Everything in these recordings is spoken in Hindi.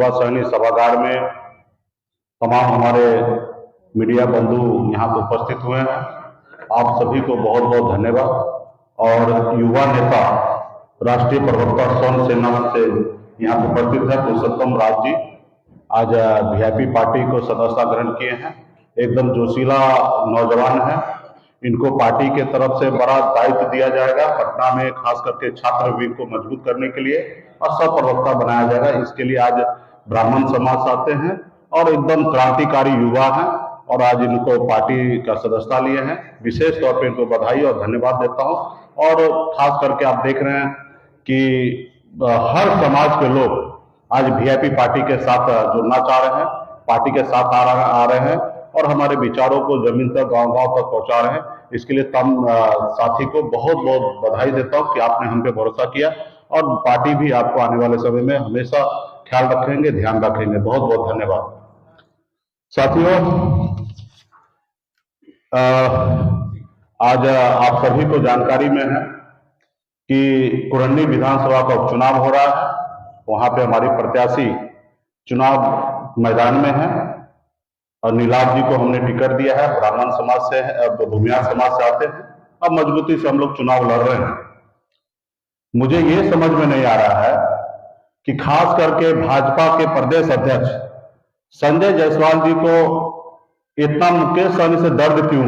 युवा सहनी सभागार में तमाम हमारे मीडिया बंधु यहाँ पर उपस्थित हुए हैं। आप सभी को बहुत बहुत धन्यवाद। और युवा नेता राष्ट्रीय प्रवक्ता स्वर्ण सेना से यहाँ पर उपस्थित है पुरुषोत्तम राज जी, आज वीआईपी पार्टी को सदस्यता ग्रहण किए हैं। एकदम जोशीला नौजवान है। इनको पार्टी के तरफ से बड़ा दायित्व दिया जाएगा पटना में, खास करके छात्र विंग को मजबूत करने के लिए, और सब प्रवक्ता बनाया जाएगा। इसके लिए आज ब्राह्मण समाज आते हैं और एकदम क्रांतिकारी युवा हैं और आज इनको पार्टी का सदस्यता लिए हैं। विशेष तौर पे इनको बधाई और धन्यवाद देता हूं। और खास करके आप देख रहे हैं कि हर समाज के लोग आज वीआईपी पार्टी के साथ जुड़ना चाह रहे हैं, पार्टी के साथ आ रहे हैं और हमारे विचारों को जमीन तक, गांव-गांव तक पहुंचा रहे हैं। इसके लिए तम साथी को बहुत बहुत बधाई देता हूं कि आपने हम पे भरोसा किया, और पार्टी भी आपको आने वाले समय में हमेशा ख्याल रखेंगे, ध्यान रखेंगे। बहुत बहुत धन्यवाद। साथियों, आज आप सभी को जानकारी में है कि कुरन्नी विधानसभा का उपचुनाव हो रहा है। वहां पे हमारी प्रत्याशी चुनाव मैदान में है और नीलाभ जी को हमने टिकट दिया है। ब्राह्मण समाज से है, भूमियार समाज से आते हैं। अब मजबूती से हम लोग चुनाव लड़ रहे हैं। मुझे ये समझ में नहीं आ रहा है कि खास करके भाजपा के प्रदेश अध्यक्ष संजय जायसवाल जी को इतना मुकेश सहनी से दर्द क्यों?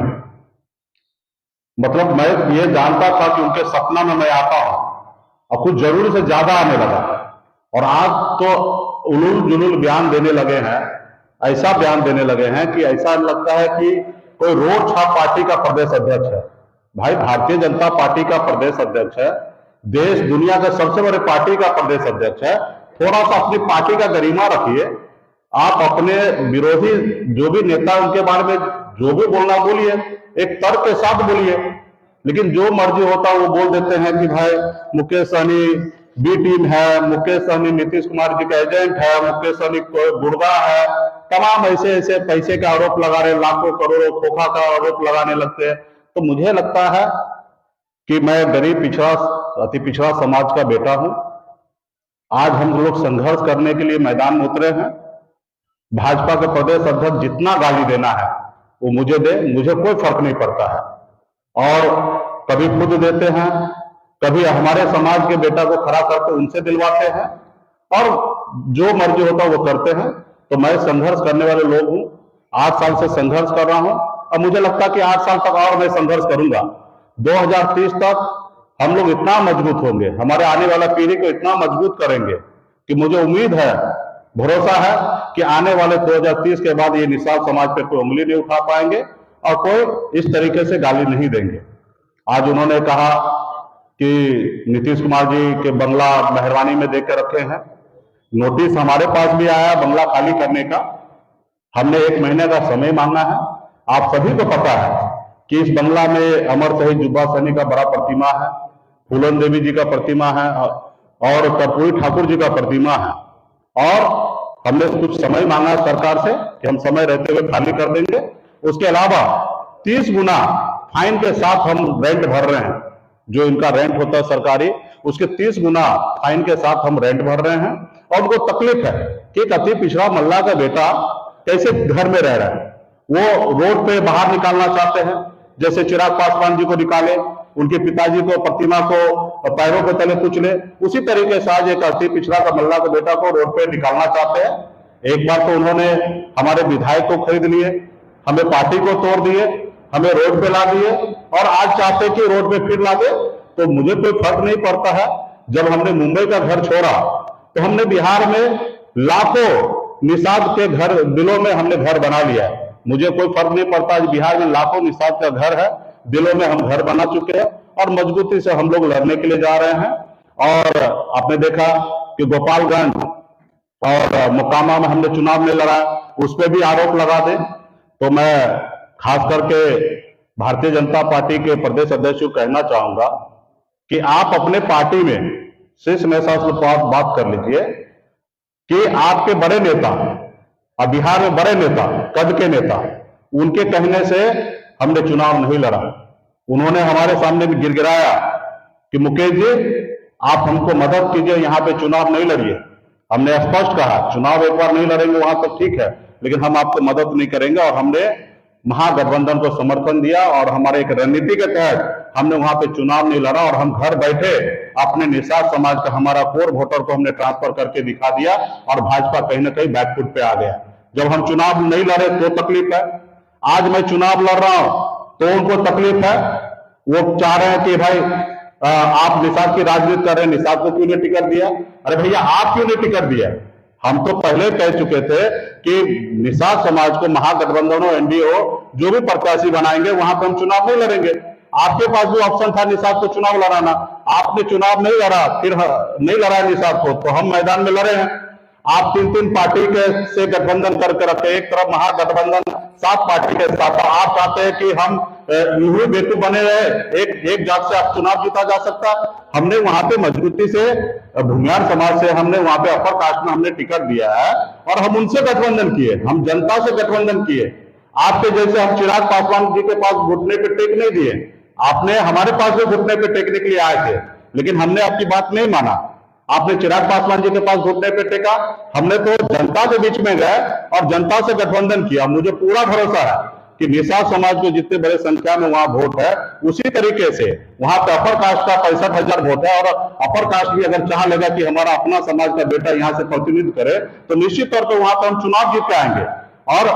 मतलब मैं ये जानता था कि उनके सपना में मैं आता हूं, और कुछ जरूरी से ज्यादा आने लगा, और आज तो उलूल जुलूल बयान देने लगे हैं। ऐसा बयान देने लगे हैं कि ऐसा लगता है कि कोई रोड छाप पार्टी का प्रदेश अध्यक्ष है। भाई, भारतीय जनता पार्टी का प्रदेश अध्यक्ष है, देश दुनिया के सबसे बड़े पार्टी का प्रदेश अध्यक्ष है। थोड़ा सा अपनी पार्टी का गरिमा रखिए। आप अपने विरोधी जो भी नेता उनके बारे में जो भी बोलना बोलिए, एक तर्क के साथ बोलिए, लेकिन जो मर्जी होता है वो बोल देते हैं कि भाई मुकेश सहनी बी टीम है, मुकेश सहनी नीतीश कुमार जी का एजेंट है, मुकेश सहनी गुर्गा है। तमाम ऐसे ऐसे पैसे का आरोप लगा रहे, लाखों करोड़ों खोखा का आरोप लगाने लगते हैं। तो मुझे लगता है कि मैं गरीब पिछड़ा, अति पिछड़ा समाज का बेटा हूं। आज हम लोग संघर्ष करने के लिए मैदान में उतरे हैं। भाजपा के प्रदेश अध्यक्ष जितना गाली देना है वो मुझे दे, मुझे कोई फर्क नहीं पड़ता है। और कभी खुद देते हैं, कभी हमारे समाज के बेटा को खड़ा करके उनसे दिलवाते हैं, और जो मर्जी होता है वो करते हैं। तो मैं संघर्ष करने वाले लोग हूं। 8 साल से संघर्ष कर रहा हूं, और मुझे लगता है कि 8 साल तक और मैं संघर्ष करूंगा। 2030 तक हम लोग इतना मजबूत होंगे, हमारे आने वाला पीढ़ी को इतना मजबूत करेंगे कि मुझे उम्मीद है, भरोसा है कि आने वाले 2030 के बाद ये निषाद समाज पे कोई उंगली नहीं उठा पाएंगे और कोई इस तरीके से गाली नहीं देंगे। आज उन्होंने कहा कि नीतीश कुमार जी के बंगला मेहरबानी में देकर रखे हैं। नोटिस हमारे पास भी आया बंगला खाली करने का। हमने 1 महीने का समय मांगा है। आप सभी को पता है कि इस बंगला में अमर शहीद जुब्बा सहनी का बड़ा प्रतिमा है, फूलन देवी जी का प्रतिमा है और कर्पूरी ठाकुर जी का प्रतिमा है। और हमने कुछ समय मांगा सरकार से कि हम समय रहते हुए खाली कर देंगे। उसके अलावा 30 गुना फाइन के साथ हम रेंट भर रहे हैं। जो इनका रेंट होता है सरकारी, उसके 30 गुना फाइन के साथ हम रेंट भर रहे हैं। और उनको तकलीफ है कि एक अति पिछड़ा मल्ला का बेटा कैसे घर में रह रहा है। वो रोड पे बाहर निकालना चाहते हैं, जैसे चिराग पासवान जी को निकाले, उनके पिताजी को, प्रतिमा को पैरों के तले कुचले, उसी तरीके से आज एक अति पिछड़ा का मल्ला का बेटा को रोड पे निकालना चाहते हैं। एक बार तो उन्होंने हमारे विधायक को खरीद लिए, हमें पार्टी को तोड़ दिए, हमें रोड पे ला दिए, और आज चाहते कि रोड पे फिर ला दे। तो मुझे कोई फर्क नहीं पड़ता है। जब हमने मुंबई का घर छोड़ा तो हमने बिहार में लाखों निषाद के घर, दिलों में हमने घर बना लिया। मुझे कोई फर्क नहीं पड़ता। आज बिहार में लाखों निषाद का घर है, दिलों में हम घर बना चुके हैं, और मजबूती से हम लोग लड़ने के लिए जा रहे हैं। और आपने देखा कि गोपालगंज और मोकामा में हमने चुनाव नहीं लड़ा, उस पर भी आरोप लगा दे। तो मैं खास करके भारतीय जनता पार्टी के प्रदेश अध्यक्ष को कहना चाहूंगा कि आप अपने पार्टी में शीर्ष नेता से बात कर लीजिए कि आपके बड़े नेता, अब बिहार में बड़े नेता, कद के नेता, उनके कहने से हमने चुनाव नहीं लड़ा। उन्होंने हमारे सामने भी गिड़गिड़ाया कि मुकेश जी आप हमको मदद कीजिए, यहां पे चुनाव नहीं लड़िए। हमने स्पष्ट कहा चुनाव एक बार नहीं लड़ेंगे वहां तक ठीक है, लेकिन हम आपको मदद नहीं करेंगे। और हमने महागठबंधन को समर्थन दिया और हमारे एक रणनीति के तहत हमने वहां पे चुनाव नहीं लड़ा और हम घर बैठे अपने निषाद समाज का हमारा कोर वोटर को हमने ट्रांसफर करके दिखा दिया और भाजपा कहीं ना कहीं बैकफुट पे आ गया। जब हम चुनाव नहीं लड़े तो तकलीफ है, आज मैं चुनाव लड़ रहा हूं तो उनको तकलीफ है। वो चाह रहे हैं कि भाई आप निषाद की राजनीति कर रहे हैं, निषाद को क्यों नहीं टिकट दिया? अरे भैया आप क्यों नहीं टिकट दिया? हम तो पहले कह चुके थे कि निषाद समाज को महागठबंधन हो एनडीए हो जो भी प्रत्याशी बनाएंगे वहां पर हम चुनाव नहीं लड़ेंगे। आपके पास भी ऑप्शन था निषाद को चुनाव लड़ाना, आपने चुनाव नहीं लड़ा, फिर नहीं लड़ा निषाद को, तो हम मैदान में लड़े हैं। आप तीन तीन पार्टी के से गठबंधन करके रखे, एक तरफ महागठबंधन 7 पार्टी के साथ, आप चाहते हैं कि हम यूं बेतु बने रहे, एक जात से आप चुनाव जीता जा सकता। हमने वहां पे मजबूती से भूमियार समाज से हमने वहां पे अपर कास्ट में हमने टिकट दिया है और हम उनसे गठबंधन किए, हम जनता से गठबंधन किए। आपके जैसे हम चिराग पासवान जी के पास घुटने पे टेक नहीं दिए, आपने हमारे पास भी घुटने पे टेकने के लिए आए थे, लेकिन हमने आपकी बात नहीं माना। आपने चिराग पासवान जी के पास घुटने पे टेका, हमने तो जनता के बीच में गए और जनता से गठबंधन किया। मुझे पूरा भरोसा है कि निषाद समाज को जितने बड़े संख्या में वहां वोट है उसी तरीके से वहां पे अपर कास्ट का 65,000 वोट है और अपर कास्ट भी अगर चाह लेगा कि हमारा अपना समाज का बेटा यहाँ से प्रतिनिधित्व करे तो निश्चित तौर पर वहां पर हम चुनाव जीत के आएंगे। और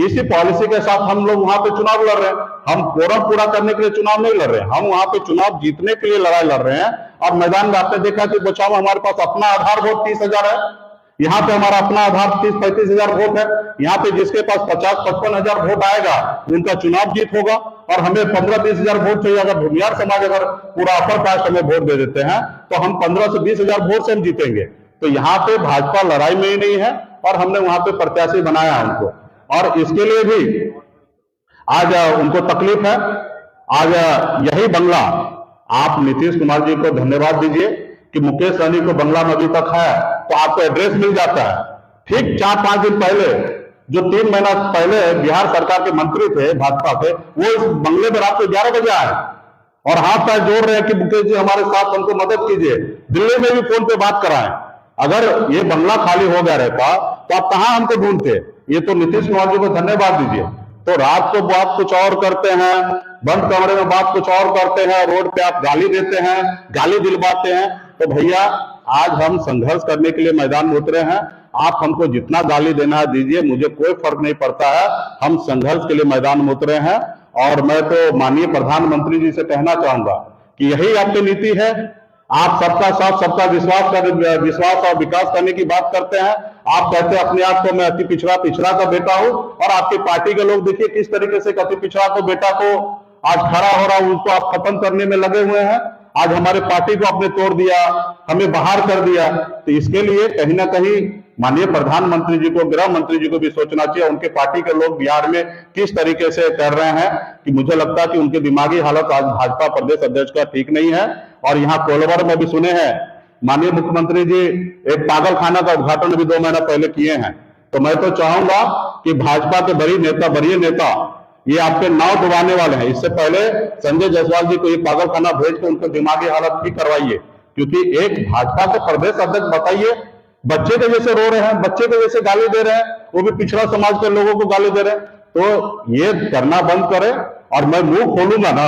इसी पॉलिसी के साथ हम लोग वहां पे चुनाव लड़ रहे हैं। हम कोरम पूरा करने के लिए चुनाव नहीं लड़ रहे हैं, हम वहां पे चुनाव जीतने के लिए लड़ाई लड़ रहे हैं। और मैदान में आपने देखा कि बचाव में हमारे पास अपना आधार वोट 30,000 है, यहाँ पे हमारा अपना आधार 30-35,000 वोट है। यहाँ पे जिसके पास 50-55,000 वोट आएगा उनका चुनाव जीत होगा और हमें 15-20,000 वोट चाहिए। अगर भूमियार समाज अगर पूरा अपर कास्ट हमें वोट दे देते हैं तो हम 15 से 20,000 वोट से हम जीतेंगे। तो यहाँ पे भाजपा लड़ाई में ही नहीं है और हमने वहां पे प्रत्याशी बनाया उनको, और इसके लिए भी आज उनको तकलीफ है। आज यही बंगला आप नीतीश कुमार जी को धन्यवाद दीजिए कि मुकेश सहनी को बंगला में अभी तक है तो आपको एड्रेस मिल जाता है। ठीक 4-5 दिन पहले, जो 3 महीना पहले बिहार सरकार के मंत्री थे भाजपा के, वो इस बंगले में रात को 11 बजे आए और हाथ पैर जोड़ रहे हैं कि मुकेश जी हमारे साथ, हमको मदद कीजिए। दिल्ली में भी फोन पे बात कराएं। अगर ये बंगला खाली हो गया रहता तो आप कहां हमको ढूंढते? ये तो नीतीश कुमार जी को धन्यवाद दीजिए। तो रात को बात कुछ और करते हैं, बंद कमरे में बात कुछ और करते हैं, रोड पे आप गाली देते हैं, गाली दिलवाते हैं। तो भैया आज हम संघर्ष करने के लिए मैदान में उतरे हैं। आप हमको जितना गाली देना है दीजिए, मुझे कोई फर्क नहीं पड़ता है। हम संघर्ष के लिए मैदान में उतरे हैं और मैं तो माननीय प्रधानमंत्री जी से कहना चाहूंगा कि यही आपकी नीति है। आप सबका साथ सबका विश्वास और विकास करने की बात करते हैं। आप कहते हैं अपने आप को मैं अति पिछड़ा का बेटा हूं और आपकी पार्टी के लोग देखिए किस तरीके से अति पिछड़ा को बेटा को आज खड़ा हो रहा, उसको आप खत्म करने में लगे हुए हैं। आज हमारे पार्टी को आपने तोड़ दिया, हमें बाहर कर दिया। तो इसके लिए कहीं ना कहीं माननीय प्रधानमंत्री जी को, गृह मंत्री जी को भी सोचना चाहिए। उनके पार्टी के लोग बिहार में किस तरीके से कर रहे हैं कि मुझे लगता है कि उनकी दिमागी हालत आज भाजपा प्रदेश अध्यक्ष का ठीक नहीं है। और यहाँ कोलवर में भी सुने हैं माननीय मुख्यमंत्री जी एक पागल खाना का उद्घाटन भी 2 महीना पहले किए हैं। तो मैं तो चाहूंगा कि भाजपा के बड़े नेता ये आपके नाव डुबाने वाले हैं। इससे पहले संजय जायसवाल जी को ये पागल खाना भेज के उनको दिमागी हालत ठीक करवाइए, क्योंकि एक भाजपा के प्रदेश अध्यक्ष बताइए बच्चे के जैसे रो रहे हैं, बच्चे के जैसे गाली दे रहे हैं, वो भी पिछड़ा समाज के लोगों को गाली दे रहे हैं। तो ये करना बंद करें और मैं मुंह खोलूंगा ना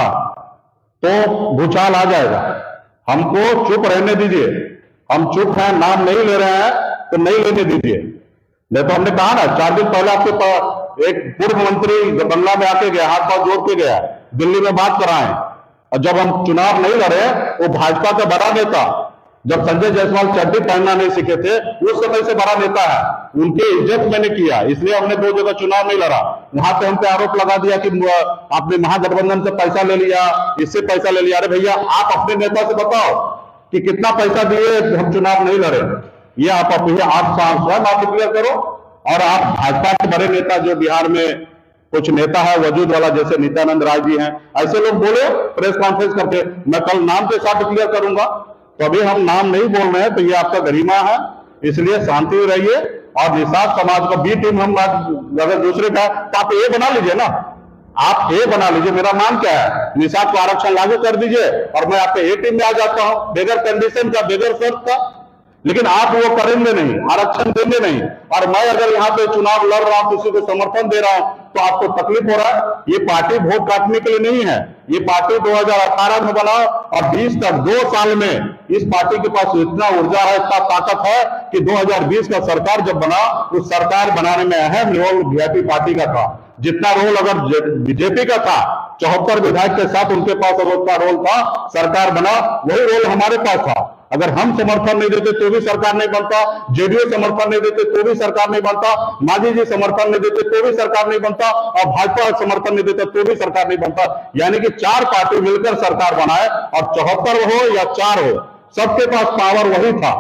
तो भूचाल आ जाएगा। हमको चुप रहने दीजिए, हम चुप हैं, नाम नहीं ले रहे हैं तो नहीं लेने दीजिए। नहीं तो हमने कहा ना 4 दिन पहले आपके पास एक पूर्व मंत्री बंगला में आके गया, हाथ पांव जोड़ के गया, दिल्ली में बात कराएं। और जब हम चुनाव नहीं लड़े वो भाजपा का बड़ा नेता, जब संजय जायसवाल चड्डी पहनना नहीं सीखे थे उस समय से बड़ा नेता है, उनकी इज्जत मैंने किया, इसलिए हमने 2 जगह चुनाव नहीं लड़ा। वहां पे हम पे आरोप लगा दिया कि आपने महागठबंधन से पैसा ले लिया, इससे पैसा ले लिया। अरे भैया आप अपने नेता से बताओ कि कितना पैसा दिए हम चुनाव नहीं लड़े, ये आप स्वयं आप डिक्लेयर करो। और आप भाजपा के बड़े नेता जो बिहार में कुछ नेता है वजूद वाला, जैसे नित्यानंद राय जी हैं, ऐसे लोग बोले प्रेस कॉन्फ्रेंस करके, मैं कल नाम के साथ डिक्लेयर करूंगा। तो अभी हम नाम नहीं बोल रहे हैं, तो ये आपका गरिमा है, इसलिए शांति रहिए। और निषाद समाज को बी टीम हम अगर दूसरे का तो आप ए बना लीजिए ना, आप ए बना लीजिए। मेरा नाम क्या है, निषाद को आरक्षण लागू कर दीजिए और मैं आपके ए टीम में आ जाता हूं, बगैर कंडीशन का, बगैर शर्त का। लेकिन आप वो करेंगे नहीं, आरक्षण देंगे नहीं। और मैं अगर यहाँ पे चुनाव लड़ रहा हूं, किसी को समर्थन दे रहा हूं, तो आपको तकलीफ हो रहा है। ये पार्टी वोट काटने के लिए नहीं है। ये पार्टी 2018 में बना और 20 तक 2 साल में इस पार्टी के पास इतना ऊर्जा है, इतना ताकत है कि 2020 का सरकार जब बना, उस सरकार बनाने में अहम रोल वीआईपी पार्टी का था। जितना रोल अगर बीजेपी का था, 74 विधायक के साथ उनके पास उतना रोल था, सरकार बना, वही रोल हमारे पास था। अगर हम समर्थन नहीं देते तो भी सरकार नहीं बनता, जेडीयू समर्थन नहीं देते तो भी सरकार नहीं बनता, मांझी जी समर्थन नहीं देते तो भी सरकार नहीं बनता, और भाजपा समर्थन नहीं देता तो भी सरकार नहीं बनता। यानी कि 4 पार्टी मिलकर सरकार बनाए, और 74 हो या 4 हो, सबके पास पावर वही था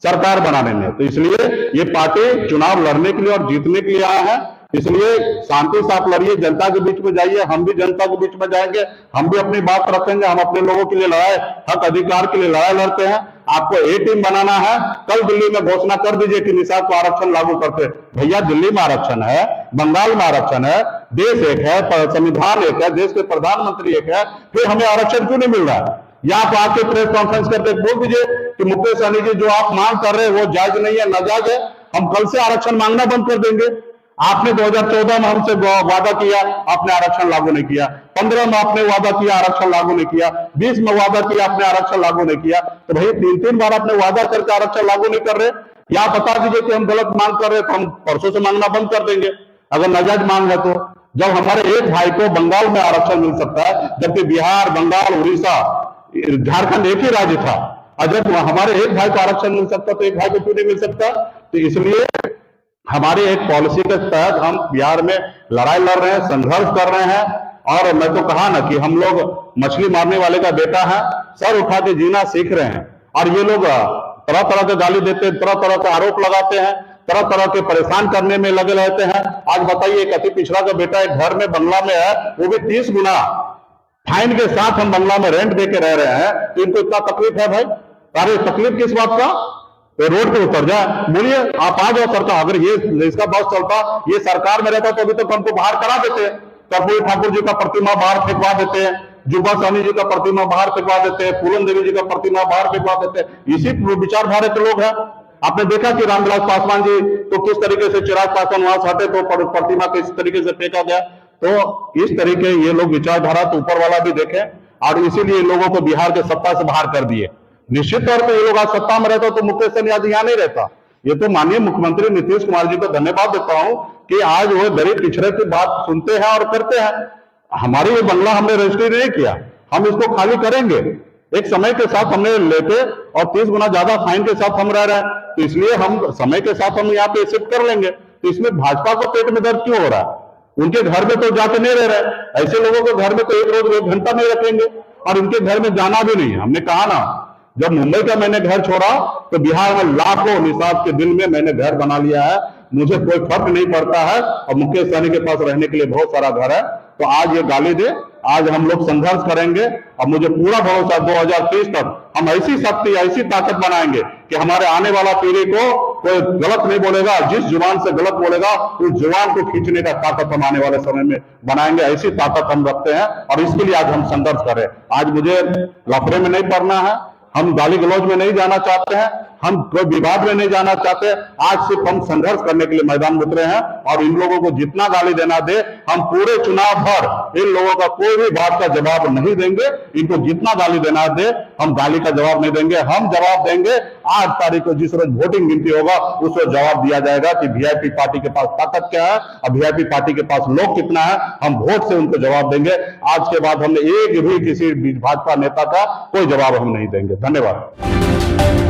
सरकार बनाने में। तो इसलिए ये पार्टी चुनाव लड़ने के लिए और जीतने के लिए आया है। इसलिए शांति से आप लड़िए, जनता के बीच में जाइए, हम भी जनता के बीच में जाएंगे, हम भी अपनी बात रखेंगे। हम अपने लोगों के लिए लड़ाई, हक अधिकार के लिए लड़ाई लड़ते हैं। आपको ए टीम बनाना है, कल दिल्ली में घोषणा कर दीजिए कि निषाद को आरक्षण लागू करते। भैया, दिल्ली में आरक्षण है, बंगाल में आरक्षण है, देश एक है, संविधान एक है, देश के प्रधानमंत्री एक है, फिर हमें आरक्षण क्यों नहीं मिल रहा है? या आप आके प्रेस कॉन्फ्रेंस करके बोल दीजिए कि मुकेश सहनी जी जो आप मांग कर रहे हैं वो जायज नहीं है, नाजायज है, हम कल से आरक्षण मांगना बंद कर देंगे। आपने 2014 में हमसे वादा किया, आपने आरक्षण लागू नहीं किया। 15 में आपने वादा किया, आरक्षण लागू नहीं किया। 20 में वादा किया, आपने आरक्षण लागू नहीं किया। तो भाई 3-3 बार आपने वादा करके आरक्षण लागू नहीं कर रहे। या बता दीजिए कि हम गलत मांग कर रहे हैं, तो हम परसों से मांगना बंद कर देंगे अगर नाजायज मांग है तो। जब हमारे एक भाई को बंगाल में आरक्षण मिल सकता है, जबकि बिहार, बंगाल, उड़ीसा, झारखंड एक ही राज्य था, और जब हमारे एक भाई को आरक्षण मिल सकता तो एक भाई को क्यों नहीं मिल सकता? तो इसलिए हमारी एक पॉलिसी के तहत हम बिहार में लड़ाई लड़ रहे हैं, संघर्ष कर रहे हैं। और मैं तो कहा ना कि हम लोग मछली मारने वाले का बेटा है, सर उठा के जीना सीख रहे हैं। और ये लोग तरह तरह के गाली देते हैं, तरह तरह के आरोप लगाते हैं, तरह तरह के परेशान करने में लगे रहते हैं। आज बताइए, एक अति पिछड़ा का बेटा एक घर में बंगला में है, वो भी 30 गुना फाइन के साथ हम बंगला में रेंट देके रह रहे हैं, तो इनको इतना तकलीफ है भाई? अरे तकलीफ किस बात का? तो रोड पे उतर जाए, बोलिए आप आ जाओ सरकार। अगर ये इसका बस चलता, ये सरकार में रहता तो अभी तक हमको बाहर करा देते हैं। कर्पूरी ठाकुर जी का प्रतिमा बाहर फेंकवा देते हैं, जुब्बा सहनी जी का प्रतिमा बाहर फेंकवा देते हैं, पूरन देवी जी का प्रतिमा बाहर फेंकवा देते हैं। इसी विचारधारा के लोग हैं। आपने देखा कि रामविलास पासवान जी तो किस तरीके से, चिराग पासवान वहां से हटे तो प्रतिमा किस तरीके से फेंका गया। तो इस तरीके ये लोग विचारधारा तो ऊपर वाला भी देखे, और इसीलिए लोगों को बिहार के सत्ता से बाहर कर दिए। निश्चित तौर पर ये लोग आज सत्ता में रहता तो मुकेश सहनी आज यहाँ नहीं रहता। ये तो माननीय मुख्यमंत्री नीतीश कुमार जी को धन्यवाद देता हूं कि आज वो गरीब पिछड़े की बात सुनते हैं और करते हैं। हमारी ये बंगला हमने रजिस्ट्री नहीं किया, हम इसको खाली करेंगे। एक समय के साथ हमने लेके और 30 गुना ज्यादा फाइन के साथ हम रह रहे हैं, तो इसलिए हम समय के साथ हम यहाँ पे शिफ्ट कर लेंगे। तो इसमें भाजपा को पेट में दर्द क्यों हो रहा है? उनके घर में तो जाके नहीं रह रहे। ऐसे लोगों के घर में तो एक रोज 1 घंटा नहीं रखेंगे, और उनके घर में जाना भी नहीं। हमने कहा ना, जब मुंबई का मैंने घर छोड़ा तो बिहार में लाखों निषाद के दिल में मैंने घर बना लिया है। मुझे कोई फर्क नहीं पड़ता है, और मुकेश सहनी के पास रहने के लिए बहुत सारा घर है। तो आज ये गाली दे, आज हम लोग संघर्ष करेंगे, और मुझे पूरा भरोसा 2030 तक हम ऐसी शक्ति, ऐसी ताकत बनाएंगे कि हमारे आने वाला पीढ़ी को कोई गलत नहीं बोलेगा। जिस जुबान से गलत बोलेगा उस जुबान को खींचने का ताकत हम आने वाले समय में बनाएंगे। ऐसी ताकत हम रखते हैं, और इसके लिए आज हम संघर्ष करें। आज मुझे लफड़े में नहीं पड़ना है, हम गाली गलौज में नहीं जाना चाहते हैं, हम कोई विवाद में नहीं जाना चाहते। आज सिर्फ हम संघर्ष करने के लिए मैदान में उतरे हैं, और इन लोगों को जितना गाली देना दे, हम पूरे चुनाव भर इन लोगों का कोई भी बात का जवाब नहीं देंगे। इनको जितना गाली देना दे, हम गाली का जवाब नहीं देंगे। हम जवाब देंगे 8 तारीख को, जिस रोज वोटिंग गिनती होगा उस रोज जवाब दिया जाएगा कि वीआईपी पार्टी के पास ताकत क्या है और वीआईपी पार्टी के पास लोग कितना है। हम वोट से उनको जवाब देंगे। आज के बाद हमने एक भी किसी भाजपा नेता का कोई जवाब हम नहीं देंगे। धन्यवाद।